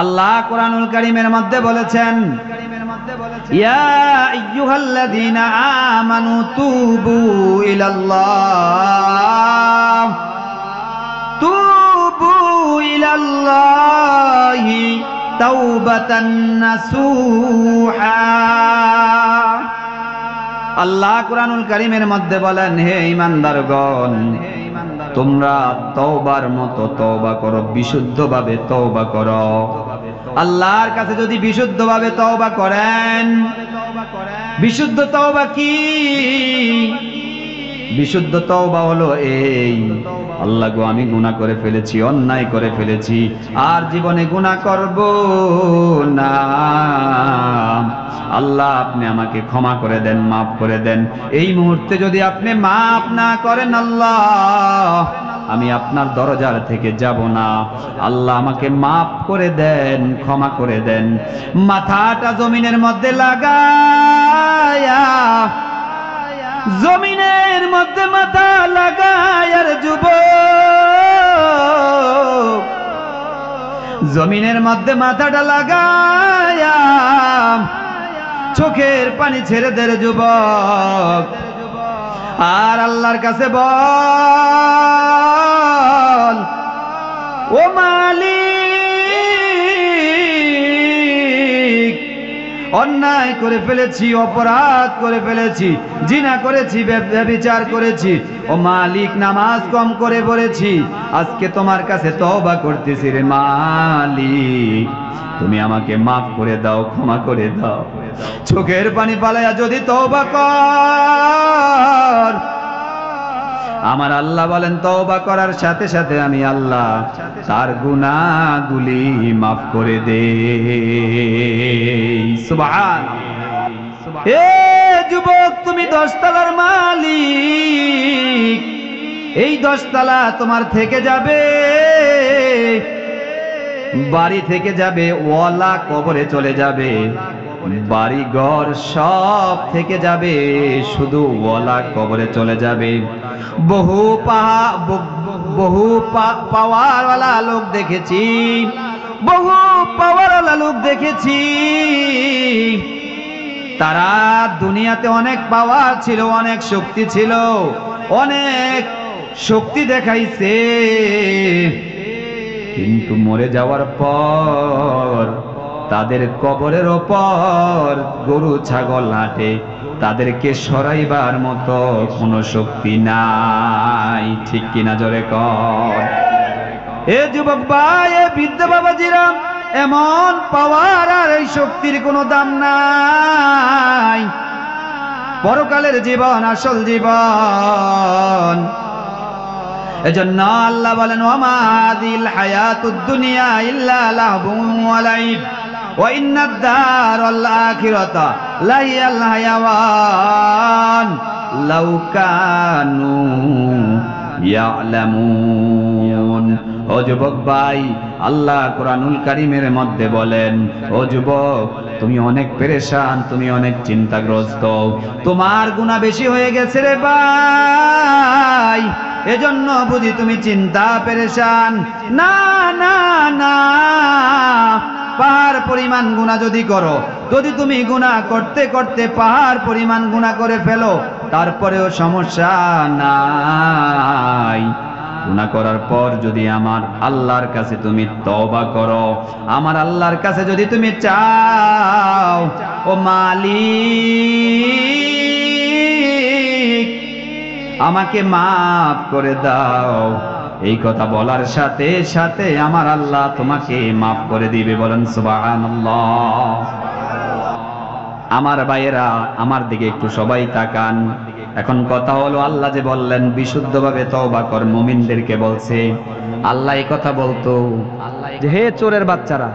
আল্লাহ কোরআনুল কারীমের মধ্যে বলেছেন, ইয়া আইয়ুহাল্লাযীনা আমানু তুবু ইলাল্লাহ তাওবাতান নাসুহা। আল্লাহ কোরআনুল কারীমের মধ্যে বলেন, হে ঈমানদারগণ, তোমরা তওবার মতো তওবা করো, বিশুদ্ধভাবে তওবা করো। আল্লাহর কাছে যদি বিশুদ্ধভাবে তওবা করেন, বিশুদ্ধ তওবা কি? বিশুদ্ধ তওবা হলো এই, আল্লাহ গো আমি গুনাহ করে ফেলেছি, অন্যায় করে ফেলেছি, আর জীবনে গুনাহ করব না। আল্লাহ আপনি আমাকে ক্ষমা করে দেন, মাফ করে দেন। এই মুহূর্তে যদি আপনি মাফ না করেন, আল্লাহ আমি আপনার দরজার থেকে যাব না। আল্লাহ আমাকে মাফ করে দেন, ক্ষমা করে দেন। মাথাটা জমিনের মধ্যে লাগায়া, জমিনের মধ্যে মাথা লাগায়, আর যুবক জমিনের মধ্যে মাথাটা লাগায়া চোখের পানি ছেড়ে দে যুবক, আর আল্লাহর কাছে বল, ও মালিক অন্যায় করে ফেলেছি, অপরাধ করে ফেলেছি, জিনা করেছি, ব্যভিচার করেছি, ও মালিক নামাজ কম করে পড়েছি, আজকে তোমার কাছে তওবা করতেছি রে মালিক, তুমি আমাকে মাফ করে দাও, ক্ষমা করে দাও। চোখের পানি পালায়া যদি তওবা কর, আমার আল্লাহ বলেন তওবা করার সাথে সাথে আমি আল্লাহ তার গুনাহগুলি মাফ করে দেই। সুবহানাল্লাহ। এ যুবক, তুমি 10 তলার মালিক, এই 10 তলা তোমার থেকে যাবে, বাড়ি থেকে যাবে, ওয়ালা কবরে চলে যাবে, বাড়ি ঘর সব থেকে যাবে, শুধু ওয়ালা কবরে চলে যাবে। বহু পাওয়ারওয়ালা লোক দেখেছি, বহু পাওয়ারওয়ালা লোক দেখেছি, তারা দুনিয়াতে অনেক পাওয়ার ছিল, অনেক শক্তি ছিল, অনেক শক্তি দেখাইছে, কিন্তু মরে যাওয়ার পর তাদের কবরের ওপর গরু ছাগল হাঁটে, তাদেরকে সরাইবার মতো কোনো শক্তি নাই। ঠিক কিনা জোরে কর। এ যুবক ভাই, এ বৃদ্ধ বাবাজিরা, এমন পাওয়ার আর এই শক্তির কোনো দাম নাই। পরকালের জীবন আসল জীবন। এজন্য আল্লাহ বলেন, ওয়া মা হাযিল হায়াতুদ দুনিয়া ইল্লা লাহবুন ওয়া লাইব ওয়া ইন্নাদ দারাল আখিরাতা লাহিয়াল হায়াওয়ান লাউ কানু ইয়ালামুন। ও যুবক ভাই, আল্লাহ কোরআনুল কারীমের মধ্যে বলেন, ও যুবক তুমি অনেক পেরেশান, তুমি অনেক চিন্তাগ্রস্ত, তোমার গুনাহ বেশি হয়ে গেছে রে ভাই, এজন্য বুঝি তুমি চিন্তা পেরেশান। না না না, পাহাড় পরিমাণ গুনাহ যদি করো, যদি তুমি গুনাহ করতে করতে পাহাড় পরিমাণ গুনাহ করে ফেলো, তারপরেও সমস্যা নাই। গুনাহ করার পর যদি আমার আল্লাহর কাছে তুমি তওবা করো, আমার আল্লাহর কাছে যদি তুমি চাও, ও মালিক আমাকে মাফ করে দাও, এই কথা বলার সাথে সাথে আমার আল্লাহ তোমাকে মাফ করে দিবে। বলেন সুবহানাল্লাহ। আমার ভাইয়েরা, আমার দিকে একটু সবাই তাকান। এখন কথা হলো, আল্লাহ যে বললেন বিশুদ্ধভাবে তওবা কর, মুমিনদেরকে বলছে। আল্লাহ এই কথা বলতো যে হে চোরের বাচ্চারা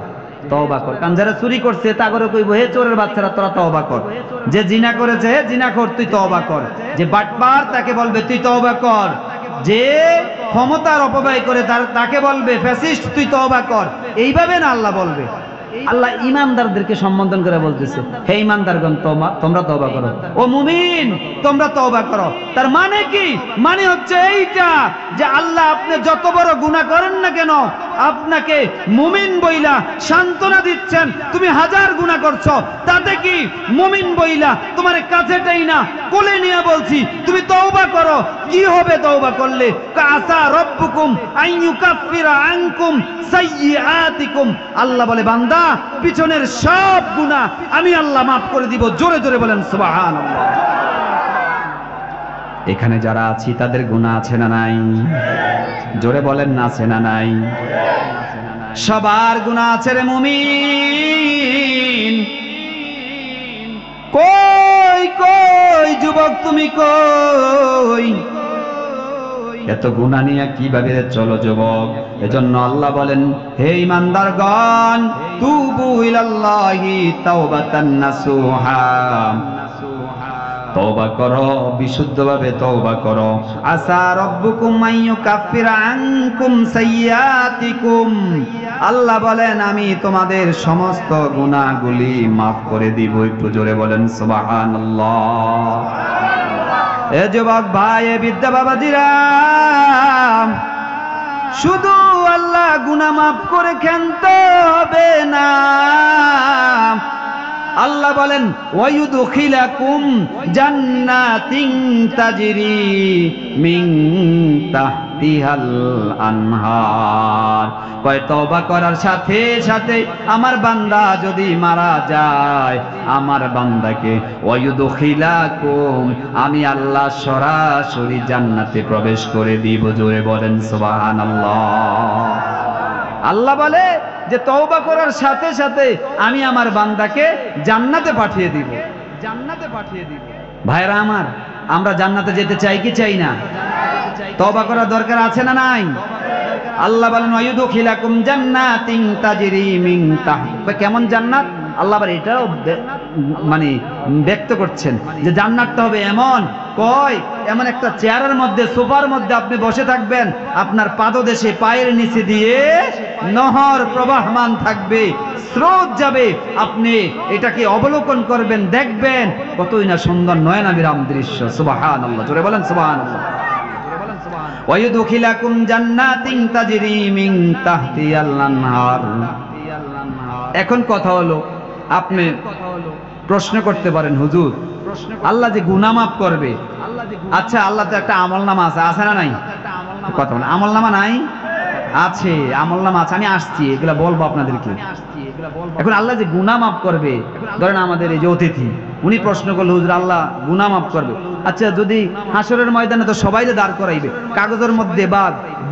তওবা কর, কারণ যারা চুরি করছে তাগরে কইবো হে চোরের বাচ্চারা তোরা তওবা কর, যে জিনা করেছে হে জিনা কর তুই তওবা কর, যে বাটপার তাকে বলবে তুই তওবা কর, যে ক্ষমতার অপব্যয় করে তাকে বলবে ফ্যাসিস্ট তুই তওবা কর। এইভাবে না আল্লাহ বলবে। আল্লাহ ইমানদারদেরকে সম্বোধন করে বলতেছে, হে ইমানদারগণ তোমরা তওবা করো, ও মুমিন তোমরা তওবা করো। তার মানে কি? মানে হচ্ছে এইটা যে আল্লাহ আপনি যত বড় গুনাহ করেন না কেন, আপনাকে মুমিন বইলা সান্ত্বনা দিচ্ছেন, তুমি হাজার গুনাহ করছো, তাতে কি মুমিন বইলা তোমার কাছেটাই না কোলে নিয়ে বলছি তুমি তওবা করো। কি হবে তওবা করলে? আসা রব্বুকুম আইয়ুকাফিরা আনকুম সাইয়্যাতিকুম। আল্লাহ বলে বান্দা পিছনের সব গুনাহ আমি আল্লাহ মাফ করে দিব। জোরে জোরে বলেন সুবহানাল্লাহ। এখানে যারা আছি তাদের গুনাহ আছে না নাই? জোরে বলেন না আছে না নাই? সবার গুনাহ আছে রে মুমিন। কই কই যুবক তুমি কই? এত গুনাহ নিয়ে কিভাবে চলো যুবক? এজন্য আল্লাহ বলেন হে ঈমানদারগণ তুবু ইলাল্লাহি তাওবাতান নাসুহা। তওবা করো, বিশুদ্ধভাবে তওবা করো। আসা রব্বুকুম আইয়ুকাফিরা আনকুম সাইয়্যাতিকুম। আল্লাহ বলেন আমি তোমাদের সমস্ত গুনাহগুলি maaf করে দিব। একটু জোরে বলেন সুবহানাল্লাহ। এ যুবক ভাই, এ বিদ্যা বাবাজিরা, শুধু আল্লাহ গুনাহ maaf করে খেলতে হবে না। আল্লাহ বলেন ওয়ায়ুদখিলাকুম জান্নাতিন তাজরি মিন তাহতিহাল আনহার। কয় তওবা করার সাথে সাথে আমার বান্দা যদি মারা যায়, আমার বান্দাকে ওয়ায়ুদখিলাকুম আমি আল্লাহ সরাসরি জান্নাতে প্রবেশ করে দিব। জোরে বলেন সুবহানাল্লাহ। আল্লাহ বলে যে তওবা করার সাথে সাথে আমি আমার বান্দাকে জান্নাতে পাঠিয়ে দিব। জান্নাতে পাঠিয়ে দিব। ভাইরা আমার, আমরা জান্নাতে যেতে চাই কি চাই না? তওবা করার দরকার আছে না নাই? আল্লাহ বলেন ওয়ায়ুদখিলাকুম জান্নাতিন তাজরি মিন তাহতিহা। কেমন জান্নাত? আল্লাহ আবার এটাও মানে ব্যক্ত করছেন যে জান্নাতটা হবে এমন, কয় এমন একটা চেয়ারের মধ্যে, সোফার মধ্যে আপনি বসে থাকবেন, আপনার পাদদেশে পায়ের নিচে দিয়ে নহর প্রবাহমান থাকবে, স্রোত যাবে, আপনি এটাকে অবলোকন করবেন, দেখবেন কতই না সুন্দর নয়নাভিরাম দৃশ্য। সুবহানাল্লাহ। জোরে বলেন সুবহানাল্লাহ। ওয়ায়ুদখিলাকুম জান্নাতিন তাজরি মিন তাহতিহাল আনহার। এখন কথা হলো, আপনি প্রশ্ন করতে পারেন হুজুর আল্লাহ যে গুনাহ মাফ করবে, আচ্ছা আল্লাহ তো একটা আমলনামা আছে, আছে না নাই? কথা বলেন, আমলনামা নাই? আছে, আমলনামা আছে, আমি আসছি এগুলা বলবো আপনাদেরকে। এখন আল্লাহ যে গুনাহ মাফ করবে, ধরেন আমাদের এই যে অতিথি উনি প্রশ্ন করলো হুজুর আল্লাহ গুনাহ মাফ করবে, আচ্ছা যদি হাসরের ময়দানে তো সবাইকে দাঁড় করাইবে, কাগজের মধ্যে বা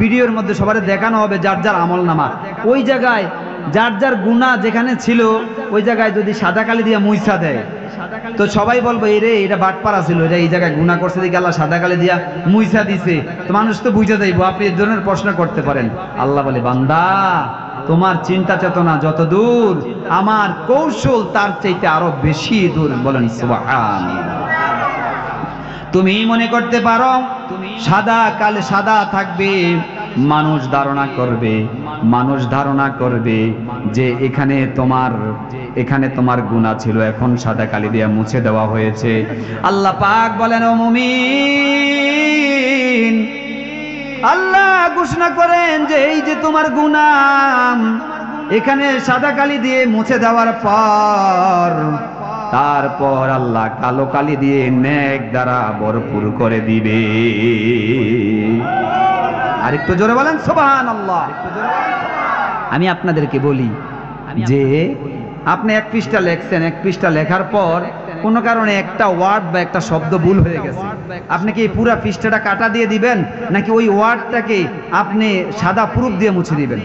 ভিডিওর মধ্যে সবাই দেখানো হবে যার যার আমলনামা, ওই জায়গায় যার যার গুনাহ যেখানে ছিল ওই জায়গায় যদি সাদা কালি দিয়ে মুইছা দেয়, তো সবাই বলবো এরে এটা বাটপাড়া ছিল, এটা এই জায়গায় গুনাহ করছে দিকে আল্লাহ সাদা কালি দিয়া মুইছা দিছে, তো মানুষ তো বুঝে যাইবো। আপনি এই ধরনের প্রশ্ন করতে পারেন। আল্লাহ বলে বান্দা তোমার চিন্তা চেতনা যত দূর, আমার কৌশল তার চাইতে আরো বেশি দূর। বলেন সুবহানাল্লাহ। তুমি মনে করতে পারো সাদা কালে সাদা থাকবে, মানুষ ধারণা করবে, মানুষ ধারণা করবে যে এখানে তোমার গুনাহ ছিল, এখন সাদা কালি দিয়ে মুছে দেওয়া হয়েছে। আল্লাহ পাক বলেন ও মুমিন, আল্লাহ ঘোষণা করেন যে এই যে তোমার গুনাহ এখানে সাদা কালি দিয়ে মুছে দেওয়ার পর, তারপর আল্লাহ কালো কালি দিয়ে নেক দ্বারা ভরপুর করে দিবে। আরেকটু জোরে বলেন সুবহানাল্লাহ। আমি আপনাদেরকে বলি যে আপনি এক পৃষ্ঠা লেখছেন, এক পৃষ্ঠা লেখার পর কোনো কারণে একটা ওয়ার্ড বা একটা শব্দ ভুল হয়ে গেছে, আপনি কি পুরো পৃষ্ঠাটা কাটা দিয়ে দিবেন নাকি ওই ওয়ার্ডটাকে আপনি সাদা প্রুফ দিয়ে মুছে দিবেন?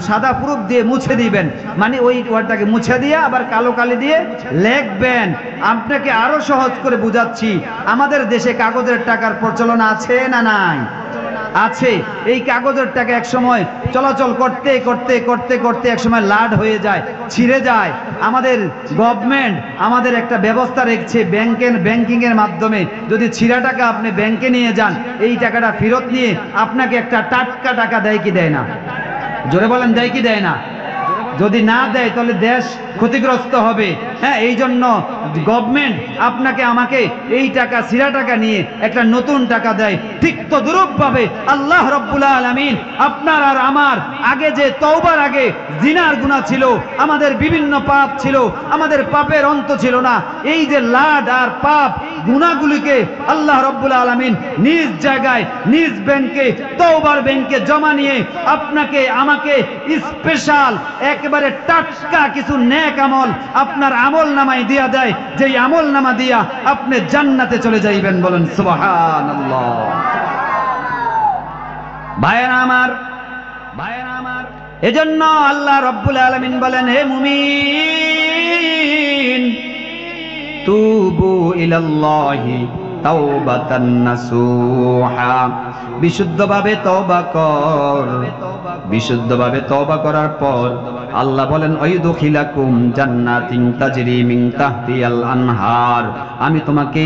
সাদা প্রুফ দিয়ে মুছে দিবেন, মানে ওই ওয়ার্ডটাকে মুছে দিয়ে আবার কালো কালি দিয়ে লিখবেন। আপনাকে আরো সহজ করে বুঝাচ্ছি, আমাদের দেশে কাগজের টাকার প্রচলন আছে না নাই? আছে। এই কাগজের টাকা এক সময় চলাচল করতে করতে করতে করতে এক সময় লাড হয়ে যায়, ছিঁড়ে যায়। আমাদের গভর্নমেন্ট আমাদের একটা ব্যবস্থা রেখেছে, ব্যাংকিং এর মাধ্যমে যদি ছিঁড়া টাকা আপনি ব্যাংকে নিয়ে যান, এই টাকাটা ফেরত নিয়ে আপনাকে একটা টাটকা টাকা দেয় কি দেয় না? জোরে বলেন, দেয় কি দেয় না? যদি না দেয় তাহলে দেশ ক্ষতিগ্রস্ত হবে। হ্যাঁ, এই জন্য গভর্নমেন্ট আপনাকে আমাকে এই টাকা ছিঁড়া টাকা নিয়ে একটা নতুন টাকা দেয়। ঠিক তো দুরূপভাবে আল্লাহ রাব্বুল আলামিন আপনার আর আমার আগে যে তওবার আগে জিনার গুনাহ ছিল, আমাদের বিভিন্ন পাপ ছিল, আমাদের পাপের অন্ত ছিল না, এই যে লাড আর পাপ গুনাহগুলিকে আল্লাহ রাব্বুল আলামিন নিজ জায়গায় নিজ ব্যাংকে তওবার ব্যাংকে জমা নিয়ে আপনাকে আমাকে স্পেশাল একেবারে টাটকা কিছু নেক আমল আপনার আমল নামায় দিয়া দেয়, যেই আমল নামা দিয়া আপনি জান্নাতে চলে যাইবেন। বলেন সুবহানাল্লাহ। ভাইয়েরা আমার, এজন্য আল্লাহ রাব্বুল আলামিন বলেন, হে মুমিন তুবু ইলাল্লাহি তাওবাতান নাসুহা, বিশুদ্ধভাবে তওবা কর। বিশুদ্ধভাবে তওবা করার পর আল্লাহ বলেন, আইয়ুদখিলাকুম জান্নাতিন তাজরি মিন তাহতিহাল আনহার, আমি তোমাকে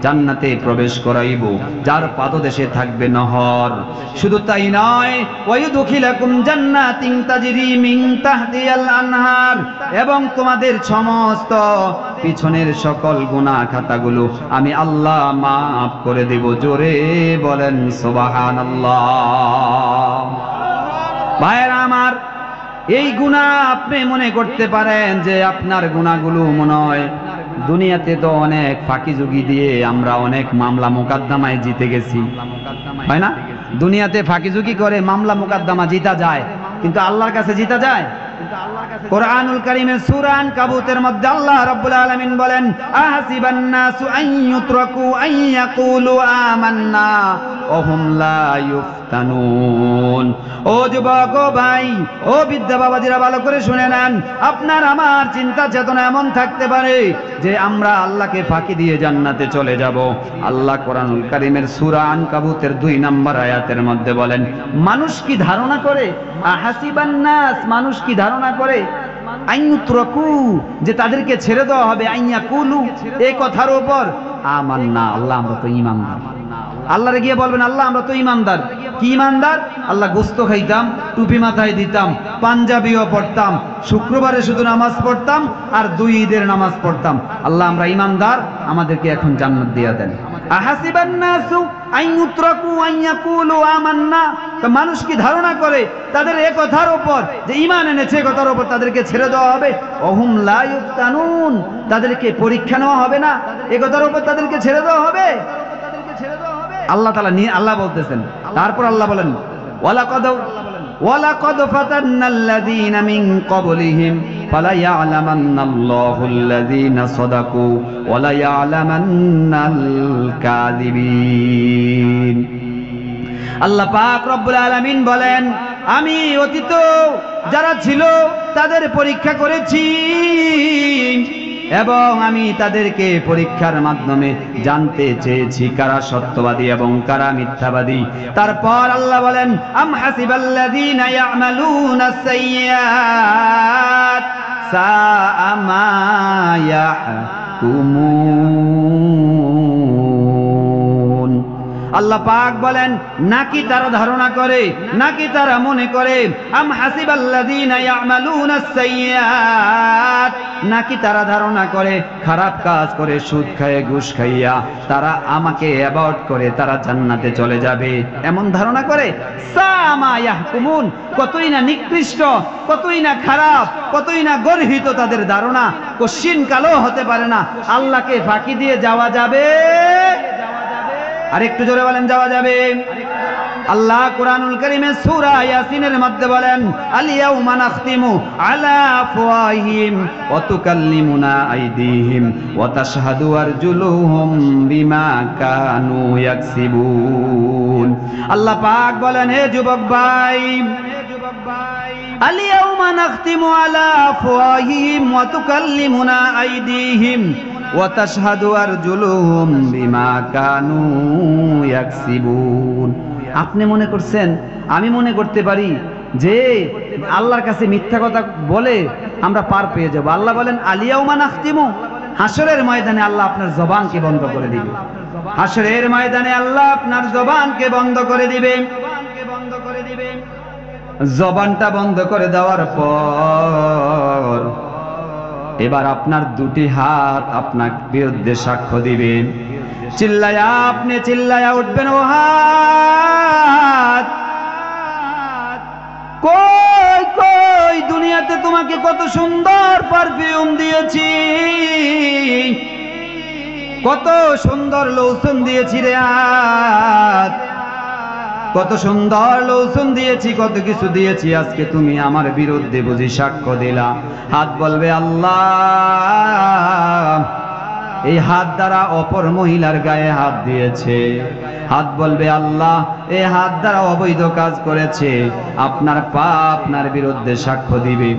জান্নাতে প্রবেশ করাইব যার পাদদেশে থাকবে নহর। শুধু তাই নয়, আইয়ুদখিলাকুম জান্নাতিন তাজরি মিন তাহতিহাল আনহার, এবং তোমাদের সমস্ত পিছনের সকল গুনাহ খাতাগুলো আমি আল্লাহ মাফ করে দেব। জোরে বলেন সুবহানাল্লাহ। ভাইয়েরা আমার, এই গুনাহ আপনি মনে করতে পারেন যে আপনার গুনাহগুলো মনে হয়, দুনিয়াতে তো অনেক ফাঁকিঝুঁকি দিয়ে আমরা অনেক মামলা মোকদ্দমায় জিতে গেছি, হয় না? দুনিয়াতে ফাঁকিঝুঁকি করে মামলা মোকদ্দমা জিতা যায়, কিন্তু আল্লাহর কাছে জিতা যায়? কোরআনুল কারীমের সূরা আনকাবুতের মধ্যে আল্লাহ রাব্বুল আলামিন বলেন, আহাসিবান নাসু আন ইউতরাকু আন ইয়াকুলু আমান্না ওয়া হুম লা ইফতানুন। ও যুবক, ও ভাই, ও বিদ্যা বাবাজিরা, ভালো করে শুনে নেন। আপনার আমার চিন্তা চেতনা এমন থাকতে পারে যে আমরা আল্লাহকে ফাঁকি দিয়ে জান্নাতে চলে যাব। আল্লাহ কোরআনুল কারীমের সূরা আনকাবুতের 2 নম্বর আয়াতের মধ্যে বলেন, মানুষ কি ধারণা করে, আহাসিবান নাস, মানুষ কি ধারণা করে, আইয়ুতরাকু, যে তাদেরকে ছেড়ে দেওয়া হবে, আইয়াকুলু, এই কথার উপর আমান্না, আল্লাহ আমরা তো ঈমানদার। আল্লাহরে গিয়ে বলবেন, আল্লাহ আমরা তো ঈমানদার। কি ঈমানদার? আল্লাহ গোস্ত খাইতাম, টুপি মাথায় দিতাম, পাঞ্জাবিও পড়তাম, শুক্রবারে শুধু নামাজ পড়তাম, আর 2 ঈদের নামাজ পড়তাম। আল্লাহ আমরা ঈমানদার, আমাদেরকে এখন জান্নাত দিয়ে দেন। আহাসিবান নাসু আন ইউতরাকু আন ইয়াকুলু আমান্না, তো মানুষ কি ধারণা করে তাদের এই কথার উপর যে ঈমান এনেছে, কথার উপর তাদেরকে ছেড়ে দেওয়া হবে? ওহুম লা ইফতানুন, তাদেরকে পরীক্ষা নেওয়া হবে না, এই কথার উপর তাদেরকে ছেড়ে দেওয়া হবে? আল্লাহ তাআলা আল্লাহ বলতেছেন। তারপর আল্লাহ বলেন, ওয়ালাকাদ ফাতান্নাল্লাযীনা মিন ক্বাবলিহিম ফালা ইয়ালামান্নাল্লাহুল্লাযীনা সাদাকু ওয়ালা ইয়ালামান্নাল কাযিবিন। আল্লাহ পাক রব্বুল আলামিন বলেন, আমি অতীত যারা ছিল তাদের পরীক্ষা করেছি এবং আমি তাদেরকে পরীক্ষার মাধ্যমে জানতে চেয়েছি কারা সত্যবাদী এবং কারা মিথ্যাবাদী। তারপর আল্লাহ বলেন, আম হাসিবাল্লাযীনা ইয়ামালুনাস সাইয়্যাত সাআ মা ইয়াহকুমুন। আল্লাহ পাক বলেন, নাকি তারা ধারণা করে, নাকি তারা মনে করে, আম হাসিবাল্লাযীনা ইয়ামালুনাস সাইয়্যাত, নাকি তারা ধারণা করে খারাপ কাজ করে, সুদ খায়, ঘুষ খাইয়া তারা আমাকে অ্যাভয়েড করে তারা জান্নাতে চলে যাবে, এমন ধারণা করে। সাআ মা ইয়াহকুমুন, কতই না নিকৃষ্ট, কতই না খারাপ, কতই না গর্হিত তাদের ধারণা। কোশ্চিন কালো হতে পারে না আল্লাহকে ফাঁকি দিয়ে যাওয়া যাবে? আর একটু জোরে বলেন, যাওয়া যাবে? আল্লাহ কুরআনুল কারীমের সূরা ইয়াসিনের মধ্যে বলেন, আল ইয়াউমা নাখতিমু আলা আফওয়াহিহিম ওয়া তুকাল্লিমুনা আইদিহিম ওয়া তাশহাদু আরজুলুহুম বিমা কানু ইয়াকসিবুন। আল্লাহ পাক বলেন, হে যুবক ভাই, আল ইয়াউমা নাখতিমু আলা আফওয়াহিহিম ওয়া তুকাল্লিমুনা আইদিহিম ওয়া তাশহাদু আরজুলুহুম বিমা কানু ইয়াকসিবুন। আপনি মনে করছেন, আমি মনে করতে পারি যে আল্লাহর কাছে মিথ্যা কথা বলে আমরা পার পেয়ে যাব। আল্লাহ বলেন, আল ইয়াউমা নাখতিমু, হাসরের ময়দানে আল্লাহ আপনার জবানকে বন্ধ করে দিবে। হাসরের ময়দানে আল্লাহ আপনার জবানকে বন্ধ করে দিবে। জবানটা বন্ধ করে দেওয়ার পর এবার আপনার দুটি হাত আপনার বিরুদ্ধে সাক্ষ্য দিবে। আপনি চিল্লায়া উঠবেন, ও হাত, কই কই দুনিয়াতে তোমাকে কত সুন্দর পারফিউম দিয়েছি, কত সুন্দর লোশন দিয়েছি রে হাত, কত সুন্দর লোশন দিয়েছি, কত কিছু দিয়েছি, আজকে তুমি আমার বিরুদ্ধে বুঝি সাক্ষ্য দিলা। হাত বলবে, আল্লাহ এই হাত দ্বারা অপর মহিলার গায়ে হাত দিয়েছে। হাত বলবে, আল্লাহ এই হাত দ্বারা অবৈধ কাজ করেছে। আপনার পা আপনার বিরুদ্ধে সাক্ষ্য দিবে।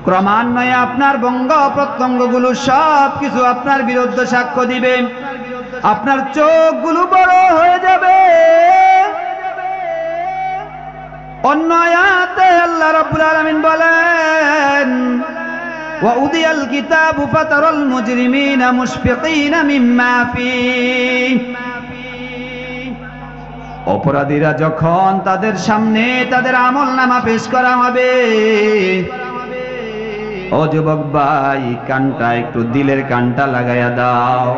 ক্রমান্বয়ে আপনার বঙ্গ প্রত্যঙ্গগুলো সব কিছু আপনার বিরুদ্ধে সাক্ষ্য দিবে। আপনার চোখগুলো বড় হয়ে যাবে। অন্য আয়াতে আল্লাহ রাব্বুল আলামিন বলেন, وَأُوتِيَ الْكِتَابُ فَتَرَى الْمُجْرِمِينَ مُشْفِقِينَ مِمَّا فِيهِ অপরাধীরা যখন তাদের সামনে তাদের আমলনামা পেশ করা হবে, ও যুবক ভাই কানটা একটু দিলের কানটা লাগায়া দাও।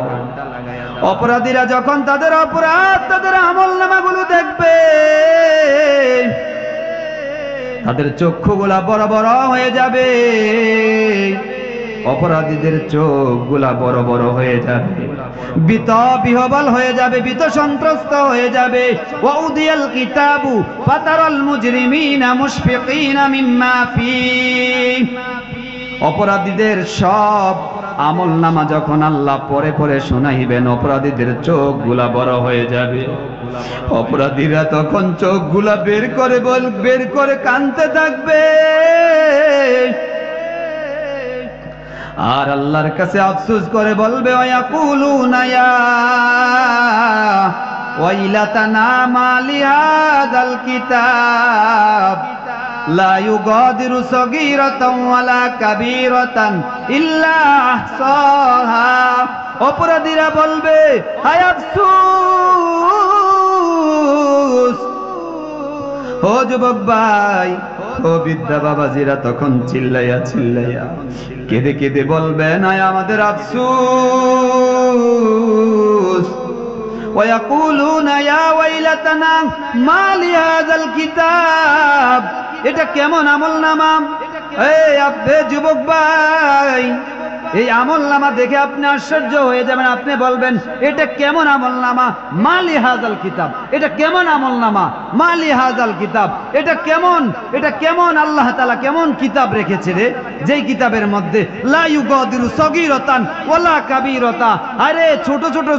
অপরাধীরা যখন তাদের অপরাধ তাদের আমলনামাগুলো দেখবে, তাদের চক্ষুগুলা বড় বড় হয়ে যাবে। অপরাধীদের চোখগুলা বড় বড় হয়ে যাবে, ভীত বিহ্বল হয়ে যাবে, ভীত সন্ত্রস্ত হয়ে যাবে। ওয়াউদিয়াল কিতাবু ফাতারাল মুজরিমিনা মুশফিকিনা মিম্মা ফীহি অপরাধীদের সব আমলনামা যখন আল্লাহ পরে পরে শোনাইবেন, অপরাধীদের চোখগুলা বড় হয়ে যাবে। অপরাধীরা তখন চোখগুলা বের করে কাঁদতে থাকবে আর আল্লাহর কাছে আফসোস করে বলবে, ওয়ায়াকুলুনা ইয়া ওয়াইলাতানা মা লিহাযাল কিতাব লা ইউগাদিরু সগীরাতান ওয়ালা কাবীরাতান ইল্লা আহসাহা। অপরাধীরা বলবে, হায় আফসোস। ও যুবক ভাই, ও বিদ্যা বাবাজিরা তখন চিল্লাইয়া চিল্লাইয়া কেঁদে কেঁদে বলবেন, হায় আমাদের আফসোস। ওয়ায়াকুলুনা ইয়া ওয়াইলাতানা মা লিহাযাল কিতাব, এটা কেমন আমলনামা? এই আপনি যুবক ভাই, এই আমলনামা দেখে আপনি আশ্চর্য হয়ে যাবেন। আপনি বলবেন, এটা কেমন আমলনামা? মালি হাজাল কিতাব, এটা কেমন আমলনামা? মালি হাজাল কিতাব, এটা কেমন আল্লাহ তাআলা কেমন কিতাব রেখেছে রে, যেই কিতাবের মধ্যে লা ইউগাদিরু সগীরাতান ওয়ালা কাবীরাতা। আরে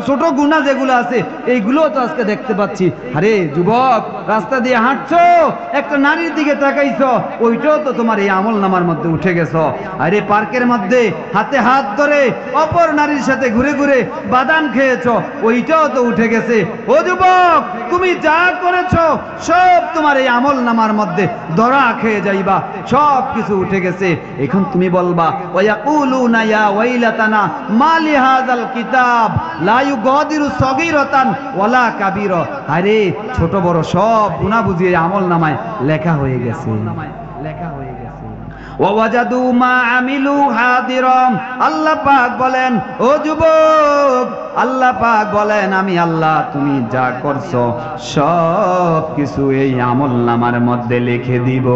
ছোট গুনাহ যেগুলো আছে এইগুলো তো আজকে দেখতে পাচ্ছি। আরে যুবক, রাস্তা দিয়ে হাঁটছো, একটা নারীর দিকে তাকাইছো, ওইটাও তো তোমার এই আমলনামার মধ্যে উঠে গেছো। আরে পার্কের মধ্যে হাতে হাত ধরে অপর নারীর সাথে ঘুরে ঘুরে বাদাম খেয়েছো, ওইটাও তো উঠে গেছে। ও যুবক, তুমি যা করেছো সব তোমার এই আমলনামার মধ্যে ধরা খেয়ে যাইবা, সব কিছু উঠে গেছে। এখন তুমি বলবা, ওয়ায়াকুলুনা ইয়া ওয়াইলাতানা মা লিহাযাল কিতাব লা ইউগাদিরু সগীরাতান ওয়ালা কাবীরা। আরে ছোট বড় সব গুনাহ বুঝিয়ে আমলনামায় লেখা হয়ে গেছে। ওয়াজাদু মা আমিলু হাদিরাম। আল্লাহ পাক বলেন, ও যুবক, আল্লাহ পাক বলেন, আমি আল্লাহ তুমি যা করছো সব কিছু এই আমলনামার মধ্যে লিখে দিব।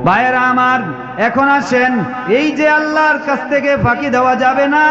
ভাইয়েরা আমার, এখন আসেন, এই যে আল্লাহর কাছ থেকে ফাঁকি দেওয়া যাবে না,